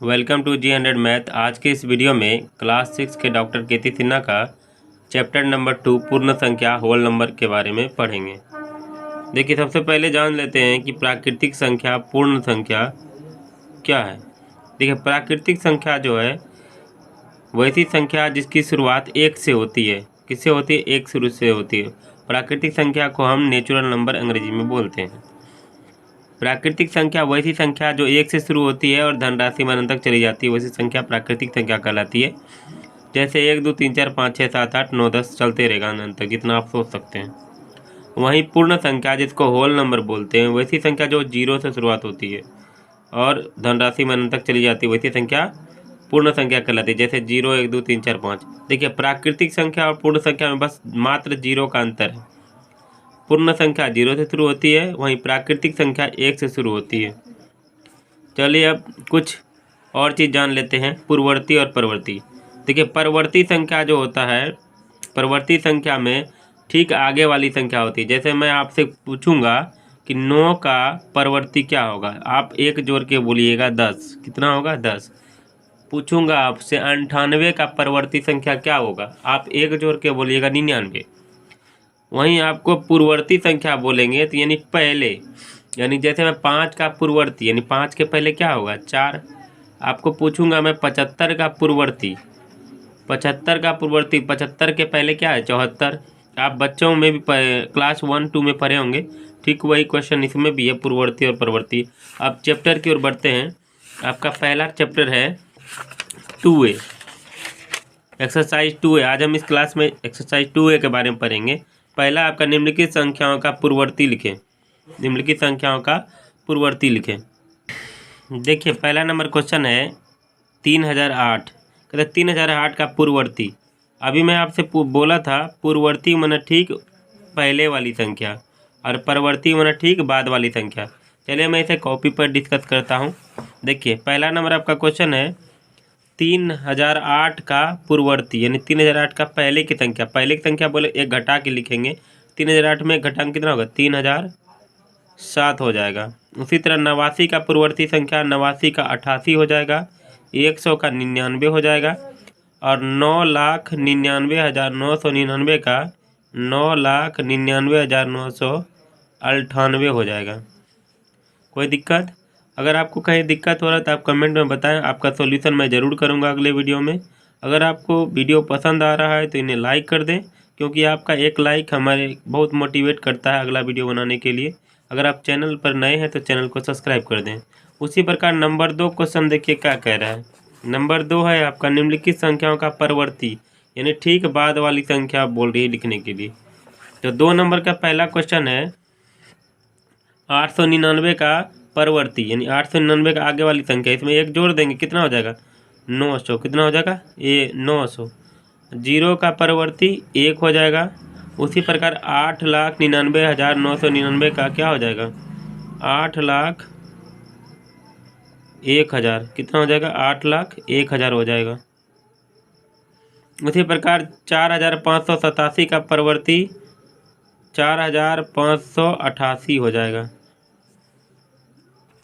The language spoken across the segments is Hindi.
Welcome to G100 math. आज के इस वीडियो में क्लास 6 के डॉक्टर केती सिन्हा का चैप्टर नंबर 2 पूर्ण संख्या होल नंबर के बारे में पढ़ेंगे। देखिए, सबसे पहले जान लेते हैं कि प्राकृतिक संख्या पूर्ण संख्या क्या है। देखिए, प्राकृतिक संख्या जो है वैसी संख्या जिसकी शुरुआत 1 से होती है। किससे होती है? 1 शुरू से होती है। प्राकृतिक संख्या को हम नेचुरल नंबर अंग्रेजी में बोलते हैं। प्राकृतिक संख्या वैसी संख्या जो 1 से शुरू होती है और धनराशि में अनंत तक चली जाती है, वैसी संख्या प्राकृतिक संख्या कहलाती है। जैसे 1 2 3 4 5 6 7 8 9 10 चलते रहेगा अनंत तक, जितना आप सोच सकते हैं। वहीं पूर्ण संख्या जिसको होल नंबर बोलते हैं, वैसी संख्या जो 0 से शुरुआत होती है और धनराशि में अनंत तक चली जाती है, वैसी संख्या पूर्ण संख्या कहलाती है। जैसे 0 1 2 3 4 5। देखिए, प्राकृतिक संख्या और पूर्ण संख्या में बस मात्र 0 का अंतर है। पूर्ण संख्या 0 से शुरू होती है, वहीं प्राकृतिक संख्या 1 से शुरू होती है। चलिए अब कुछ और चीज़ जान लेते हैं, पूर्ववर्ती और परवर्ती। देखिए, परवर्ती संख्या जो होता है, परवर्ती संख्या में ठीक आगे वाली संख्या होती है। जैसे मैं आपसे पूछूंगा कि 9 का परवर्ती क्या होगा, आप 1 जोड़ के बोलिएगा 10। कितना होगा? 10। पूछूंगा आपसे 98 का परवर्ती संख्या क्या होगा, आप 1 जोड़ के बोलिएगा 99। वहीं आपको पूर्ववर्ती संख्या बोलेंगे तो यानी पहले, यानी जैसे मैं 5 का पूर्ववर्ती, यानी 5 के पहले क्या होगा? 4। आपको पूछूंगा मैं 75 का पूर्ववर्ती, 75 का पूर्ववर्ती, 75 के पहले क्या है? 74। आप बच्चों में भी क्लास 1 2 में पढ़े होंगे। ठीक वही क्वेश्चन इसमें भी है, पूर्ववर्ती और परवर्ती। अब चैप्टर की ओर बढ़ते हैं। आपका पहला चैप्टर है 2A, एक्सरसाइज 2A। आज हम इस क्लास में एक्सरसाइज 2A के बारे में पढ़ेंगे। पहला आपका निम्नलिखित संख्याओं का पूर्ववर्ती लिखें। निम्नलिखित संख्याओं का पूर्ववर्ती लिखें। देखिए, पहला नंबर क्वेश्चन है 3008। कहते 3008 का पूर्ववर्ती। अभी मैं आपसे बोला था पूर्ववर्ती माने ठीक पहले वाली संख्या और परवर्ती माने ठीक बाद वाली संख्या। चलिए मैं इसे कॉपी पर डिस्कस करता हूँ। देखिए, पहला नंबर आपका क्वेश्चन है 3008 का पूर्ववर्ती, यानी 3008 का पहले की संख्या। पहले की संख्या बोले एक घटा के लिखेंगे। 3008 में घटांक कितना होगा? 3007 हो जाएगा। उसी तरह 89 का पूर्ववर्ती संख्या, 89 का 88 हो जाएगा। 100 का 99 हो जाएगा और 9,99,999 का 9,99,998 हो जाएगा। कोई दिक्कत? अगर आपको कहीं दिक्कत हो रहा है तो आप कमेंट में बताएं, आपका सॉल्यूशन मैं ज़रूर करूंगा अगले वीडियो में। अगर आपको वीडियो पसंद आ रहा है तो इन्हें लाइक कर दें, क्योंकि आपका एक लाइक हमारे बहुत मोटिवेट करता है अगला वीडियो बनाने के लिए। अगर आप चैनल पर नए हैं तो चैनल को सब्सक्राइब कर दें। उसी प्रकार नंबर 2 क्वेश्चन देखिए क्या कह रहा है। नंबर 2 है आपका निम्नलिखित संख्याओं का परवर्ती, यानी ठीक बाद वाली संख्या बोल रही है लिखने के लिए। तो 2 नंबर का पहला क्वेश्चन है 899 का परवर्ती, यानी 899 का आगे वाली संख्या। इसमें 1 जोड़ देंगे, कितना हो जाएगा? 900। कितना हो जाएगा? ये 900। 0 का परवर्ती 1 हो जाएगा। उसी प्रकार 8,99,999 का क्या हो जाएगा? 8,01,000। कितना हो जाएगा? 8,01,000 हो जाएगा। उसी प्रकार 4,587 का परवर्ती 4,588 हो जाएगा।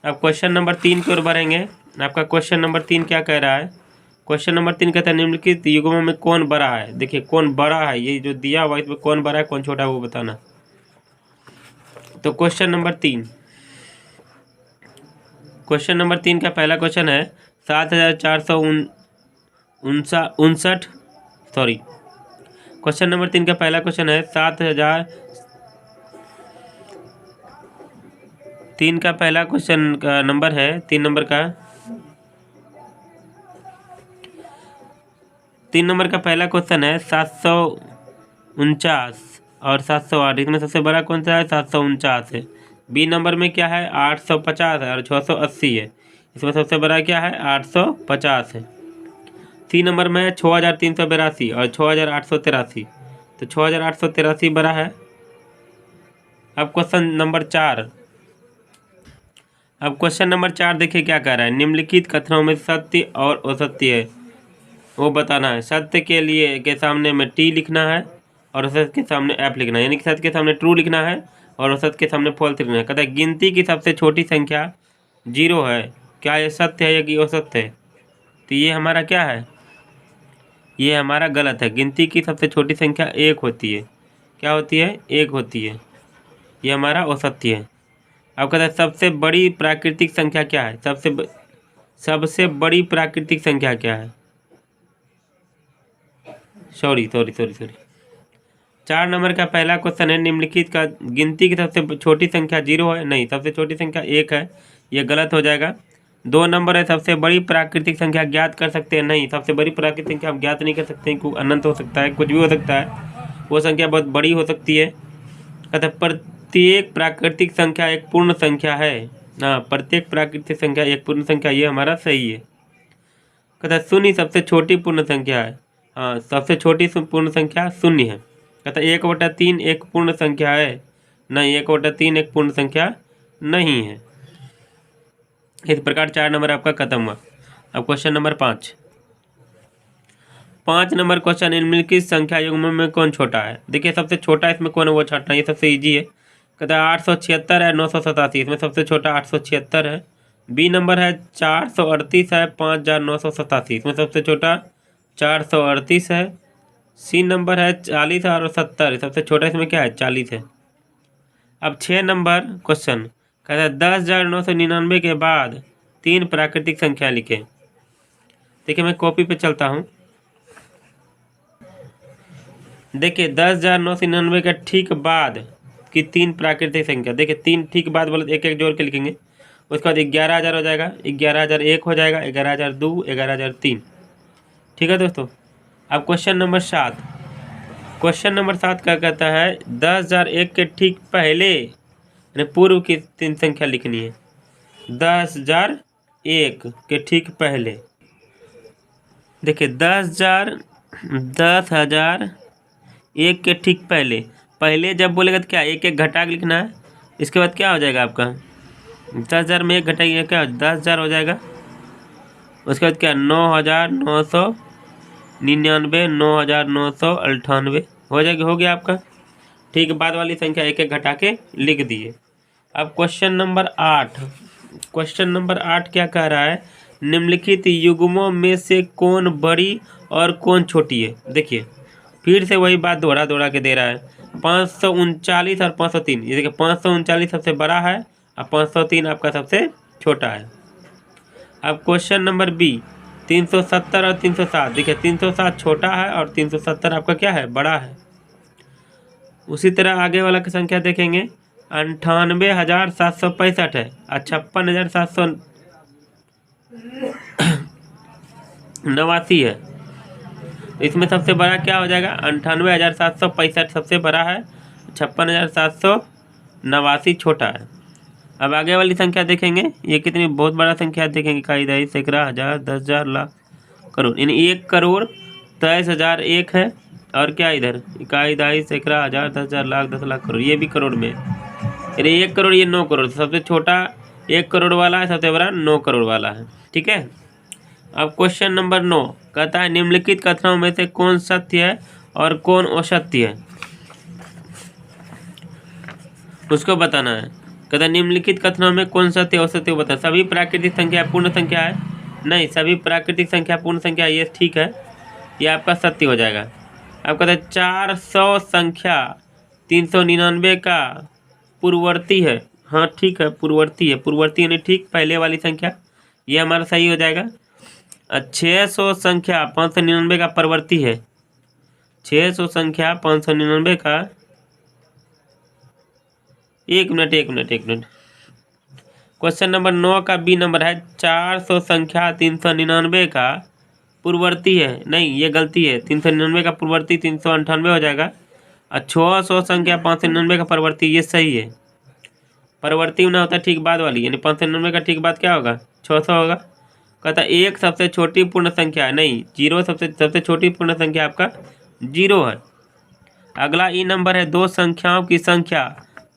अब क्वेश्चन नंबर 3 की ओर बढ़ेंगे। आपका क्वेश्चन नंबर 3 क्या कह रहा है? क्वेश्चन नंबर 3 कहता है निम्नलिखित युग्मों में कौन बड़ा है। देखिए, कौन बड़ा है, ये जो दिया हुआ इसमें कौन बड़ा है कौन छोटा है वो बताना। तो क्वेश्चन नंबर 3 का पहला क्वेश्चन है 7,459। सॉरी, क्वेश्चन नंबर 3 का पहला क्वेश्चन है 3 का पहला क्वेश्चन का नंबर है 3 नंबर का 3 नंबर का पहला क्वेश्चन है 749 और 708। इसमें सबसे बड़ा कौन सा है? 749 है। बी नंबर में क्या है? 850 है और 680 है। इसमें सबसे बड़ा क्या है? 850 है। सी नंबर में है 6,382 और 6,883, तो 6,883 बड़ा है। अब क्वेश्चन नंबर 4। अब क्वेश्चन नंबर 4 देखिए क्या कह रहा है। निम्नलिखित कथनों में सत्य और असत्य है वो बताना है। सत्य के लिए के सामने में टी लिखना है और असत्य के सामने एफ लिखना है, यानी कि सत्य के सामने ट्रू लिखना है और असत्य के सामने फॉल्स लिखना है। कहता है गिनती की सबसे छोटी संख्या 0 है, क्या ये सत्य है या कि असत्य है? तो ये हमारा क्या है, ये हमारा गलत है। गिनती की सबसे छोटी संख्या 1 होती है। क्या होती है, 1 होती है। ये हमारा औसत्य है। अब कहता है सबसे बड़ी प्राकृतिक संख्या क्या है, सबसे बड़ी प्राकृतिक संख्या क्या है। सॉरी 4 नंबर का पहला क्वेश्चन है, निम्नलिखित का गिनती की सबसे छोटी संख्या 0 है। नहीं, सबसे छोटी संख्या 1 है, ये गलत हो जाएगा। 2 नंबर है, सबसे बड़ी प्राकृतिक संख्या ज्ञात कर सकते हैं। नहीं, सबसे बड़ी प्राकृतिक संख्या हम ज्ञात नहीं कर सकते हैं, अनंत हो सकता है, कुछ भी हो सकता है, वो संख्या बहुत बड़ी हो सकती है। कहता प्रत्येक प्राकृतिक संख्या एक पूर्ण संख्या है। हाँ, प्रत्येक प्राकृतिक संख्या एक पूर्ण संख्या, ये हमारा सही है। कहता शून्य सबसे छोटी पूर्ण संख्या है। हाँ, सबसे छोटी पूर्ण संख्या शून्य है। कहता 1/3 एक पूर्ण संख्या है। नहीं, 1/3 एक पूर्ण संख्या नहीं है। इस प्रकार 4 नंबर आपका खत्म हुआ। अब क्वेश्चन नंबर 5 नंबर क्वेश्चन, निम्नलिखित संख्या युग्म में कौन छोटा है। देखिए सबसे छोटा इसमें कौन है, वो छांटना, ये सबसे इजी है। कहता है 876 है, 987, इसमें सबसे छोटा 876 है। बी नंबर है 438 है, 5987, इसमें सबसे छोटा 438 है। सी नंबर है 40 और 70, सबसे छोटा इसमें क्या है, 40 है। अब 6 नंबर क्वेश्चन कहता है 10,999 के बाद 3 प्राकृतिक संख्या लिखें। देखिए मैं कॉपी पे चलता हूँ। देखिए 10,999 के ठीक बाद की 3 प्राकृतिक संख्या, देखिए 3 ठीक बाद बोले एक एक जोड़ के लिखेंगे। उसके बाद 11,000 हो जाएगा, 11,001 हो जाएगा, 11,002, 11,003। ठीक है दोस्तों। अब क्वेश्चन नंबर 7 क्या कहता है, 10,001 के ठीक पहले यानी पूर्व की 3 संख्या लिखनी है। 10,001 के ठीक पहले, देखिए 10,001 के ठीक पहले जब बोलेगा तो क्या एक एक घटा के लिखना है। इसके बाद क्या हो जाएगा आपका, 10,000 में 1 घटाइए क्या 10,000 हो जाएगा। उसके बाद क्या 9,999, 9,998 हो जाएगी, हो गया आपका। ठीक, बाद वाली संख्या एक एक घटा के लिख दिए। अब क्वेश्चन नंबर 8 क्या कह रहा है, निम्नलिखित युग्मों में से कौन बड़ी और कौन छोटी है। देखिए फिर से वही बात दोहरा के दे रहा है। 539 और 503, ये देखिए 539 सबसे बड़ा है और 503 आपका सबसे छोटा है। अब क्वेश्चन नंबर बी 370 और 307, देखिए 307 छोटा है और 370 आपका क्या है, बड़ा है। उसी तरह आगे वाला की संख्या देखेंगे, 98,765 है और 56,789 है। इसमें सबसे बड़ा क्या हो जाएगा, 98,765 सबसे बड़ा है, 56,789 छोटा है। अब आगे वाली संख्या देखेंगे, ये कितनी बहुत बड़ा संख्या देखेंगे, इकाई, दहाई, सैकड़ा, हजार, 10,000, लाख, करोड़। यानी 1,23,001 है। और क्या इधर, इकाई, दहाई, सैकड़ा, हजार, 10,000, लाख, 10 लाख, करोड़, ये भी करोड़ में। यानी 1 करोड़, ये 9 करोड़, सबसे छोटा 1 करोड़ वाला है, सबसे बड़ा 9 करोड़ वाला है। ठीक है। अब क्वेश्चन नंबर 9 कहता है, निम्नलिखित कथनों में से कौन सत्य है और कौन असत्य है, उसको बताना है। कहता है निम्नलिखित कथनों में कौन सत्य और असत्य बता। सभी प्राकृतिक संख्या पूर्ण संख्या है। नहीं, सभी प्राकृतिक संख्या पूर्ण संख्या, ये ठीक है, ये आपका सत्य हो जाएगा। अब कहता है 400 संख्या 399 का पूर्ववर्ती है। हाँ ठीक है, पूर्ववर्ती है, पूर्ववर्ती यानी ठीक पहले वाली संख्या, ये हमारा सही हो जाएगा। 600 संख्या 599 का परवर्ती है। 600 संख्या 599 का, एक मिनट। क्वेश्चन नंबर 9 का बी नंबर है, 400 संख्या 399 का पूर्ववर्ती है। नहीं, ये गलती है, 399 का पूर्ववर्ती 398 हो जाएगा। और 600 संख्या 599 का परवर्ती, ये सही है। परवर्ती में ना होता ठीक बाद वाली, यानी 599 का ठीक बाद क्या होगा, 600 होगा। कहता एक सबसे छोटी पूर्ण संख्या है। नहीं, 0 सबसे छोटी पूर्ण संख्या आपका 0 है। अगला ई नंबर है, 2 संख्याओं की संख्या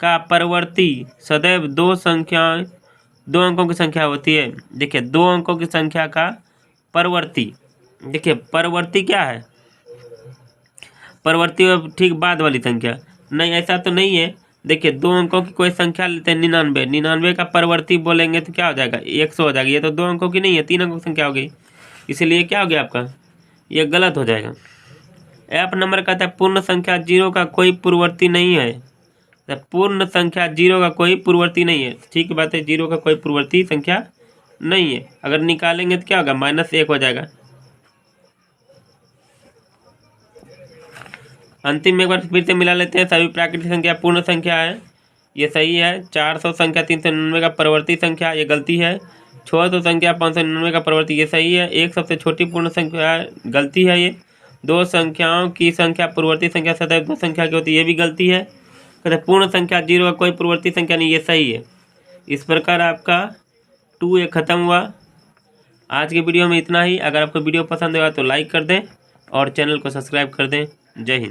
का परवर्ती सदैव 2 अंकों की संख्या होती है। देखिए 2 अंकों की संख्या का परवर्ती, देखिए परवर्ती क्या है, परवर्ती ठीक बाद वाली संख्या। नहीं, ऐसा तो नहीं है। देखिए 2 अंकों की कोई संख्या लेते हैं, 99 का परवर्ती बोलेंगे तो क्या हो जाएगा, 100 हो जाएगा। ये तो 2 अंकों की नहीं है, 3 अंकों की संख्या हो गई, इसलिए क्या हो गया आपका, ये गलत हो जाएगा। एफ नंबर कहता है पूर्ण संख्या 0 का कोई पूर्ववर्ती नहीं है। तो पूर्ण संख्या 0 का कोई पूर्ववर्ती नहीं है, ठीक बात है, 0 का कोई पूर्ववर्ती संख्या नहीं है। अगर निकालेंगे तो क्या होगा, -1 हो जाएगा। अंतिम में एक बार फिर से मिला लेते हैं। सभी प्राकृतिक संख्या पूर्ण संख्या है, ये सही है। 400 संख्या 399 का परवर्ती संख्या, ये गलती है। 600 संख्या 599 का परवर्ती, ये सही है। एक सबसे छोटी पूर्ण संख्या, गलती है ये। दो संख्याओं की संख्या पूर्ववर्ती संख्या सदैव दो संख्या की होती है, ये भी गलती है। कहते पूर्ण संख्या 0 का कोई पूर्ववर्ती संख्या नहीं, ये सही है। इस प्रकार आपका 2A खत्म हुआ। आज के वीडियो में इतना ही। अगर आपको वीडियो पसंद आया तो लाइक कर दें और चैनल को सब्सक्राइब कर दें। जय हिंद।